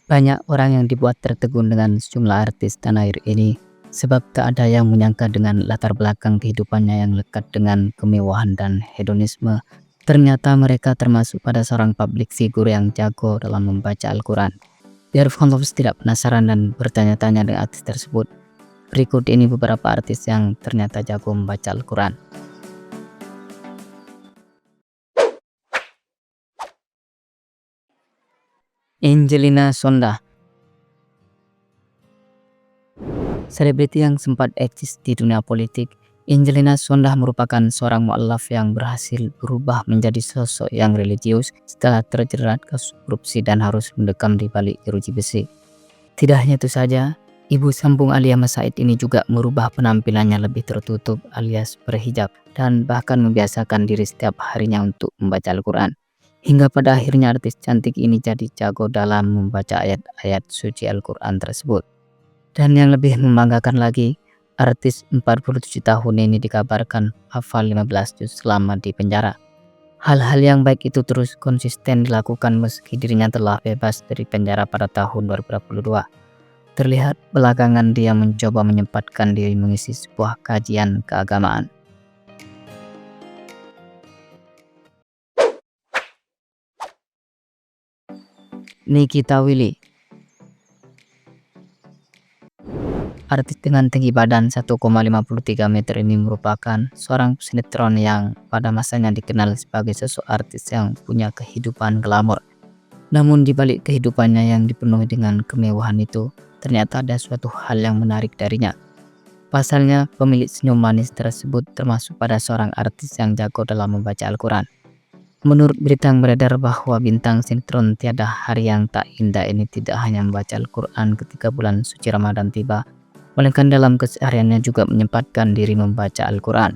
Banyak orang yang dibuat tertegun dengan sejumlah artis tanah air ini, sebab tak ada yang menyangka dengan latar belakang kehidupannya yang lekat dengan kemewahan dan hedonisme. Ternyata mereka termasuk pada seorang publik figur yang jago dalam membaca Al-Quran. Biar followers tidak penasaran dan bertanya-tanya dengan artis tersebut, berikut ini beberapa artis yang ternyata jago membaca Al-Quran. Angelina Sondah, selebriti yang sempat eksis di dunia politik. Angelina Sondah merupakan seorang mu'alaf yang berhasil berubah menjadi sosok yang religius setelah terjerat kasus korupsi dan harus mendekam di balik jeruji besi. Tidak hanya itu saja, ibu sambung Alia Mas Said ini juga merubah penampilannya lebih tertutup alias berhijab dan bahkan membiasakan diri setiap harinya untuk membaca Al-Quran. Hingga pada akhirnya artis cantik ini jadi jago dalam membaca ayat-ayat suci Al-Quran tersebut. Dan yang lebih membanggakan lagi, artis 47 tahun ini dikabarkan hafal 15 juz selama di penjara. Hal-hal yang baik itu terus konsisten dilakukan meski dirinya telah bebas dari penjara pada tahun 2022. Terlihat belakangan dia mencoba menyempatkan diri mengisi sebuah kajian keagamaan. Nikita Willy, artis dengan tinggi badan 1,53 meter ini merupakan seorang sinetron yang pada masanya dikenal sebagai sosok artis yang punya kehidupan glamor. Namun di balik kehidupannya yang dipenuhi dengan kemewahan itu, ternyata ada suatu hal yang menarik darinya. Pasalnya, pemilik senyum manis tersebut termasuk pada seorang artis yang jago dalam membaca Al-Quran. Menurut berita yang beredar bahwa bintang sinetron Tiada Hari Yang Tak Indah ini tidak hanya membaca Al-Quran ketika bulan suci Ramadan tiba, melainkan dalam kesehariannya juga menyempatkan diri membaca Al-Quran.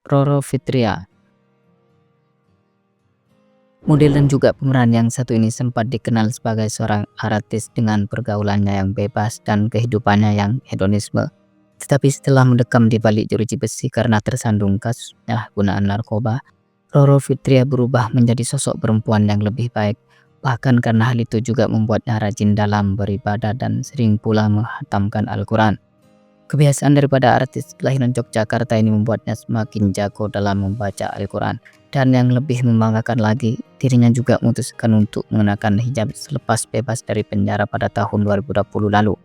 Roro Fitria, model dan juga pemeran yang satu ini sempat dikenal sebagai seorang artis dengan pergaulannya yang bebas dan kehidupannya yang hedonisme. Tetapi setelah mendekam di balik jeruji besi karena tersandung kasus penyalahgunaan narkoba, Roro Fitria berubah menjadi sosok perempuan yang lebih baik. Bahkan karena hal itu juga membuatnya rajin dalam beribadah dan sering pula menghatamkan Al-Quran. Kebiasaan daripada artis kelahiran Yogyakarta ini membuatnya semakin jago dalam membaca Al-Quran. Dan yang lebih membanggakan lagi, dirinya juga memutuskan untuk mengenakan hijab selepas bebas dari penjara pada tahun 2020 lalu.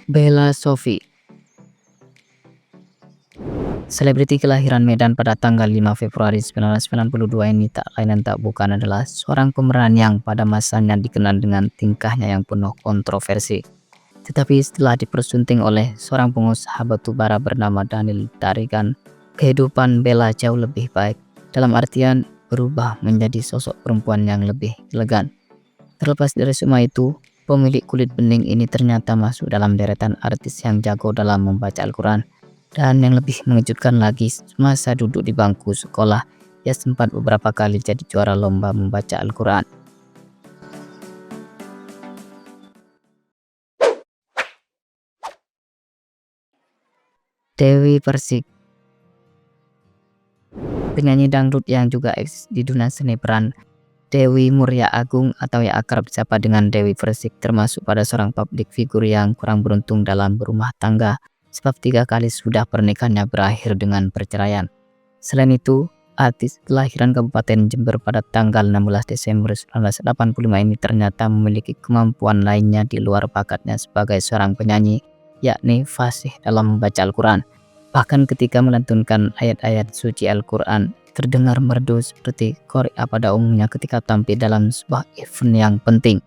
Bella Sophie, selebriti kelahiran Medan pada tanggal 5 Februari 1992 ini tak lain dan tak bukan adalah seorang pemeran yang pada masanya dikenal dengan tingkahnya yang penuh kontroversi. Tetapi setelah dipersunting oleh seorang pengusaha batubara bernama Daniel Tarigan, kehidupan Bella jauh lebih baik, dalam artian berubah menjadi sosok perempuan yang lebih elegan. Terlepas dari semua itu, pemilik kulit bening ini ternyata masuk dalam deretan artis yang jago dalam membaca Al-Quran. Dan yang lebih mengejutkan lagi, semasa duduk di bangku sekolah, ia sempat beberapa kali jadi juara lomba membaca Al-Quran. Dewi Persik, penyanyi dangdut yang juga eksis di dunia seni peran. Dewi Muria Agung atau yang akrab disapa dengan Dewi Persik termasuk pada seorang publik figur yang kurang beruntung dalam berumah tangga, sebab 3 kali sudah pernikahannya berakhir dengan perceraian. Selain itu, artis kelahiran Kabupaten Jember pada tanggal 16 Desember 1985 ini ternyata memiliki kemampuan lainnya di luar bakatnya sebagai seorang penyanyi, yakni fasih dalam membaca Al-Quran. Bahkan ketika melantunkan ayat-ayat suci Al-Quran, terdengar merdu seperti Korea pada umumnya ketika tampil dalam sebuah event yang penting.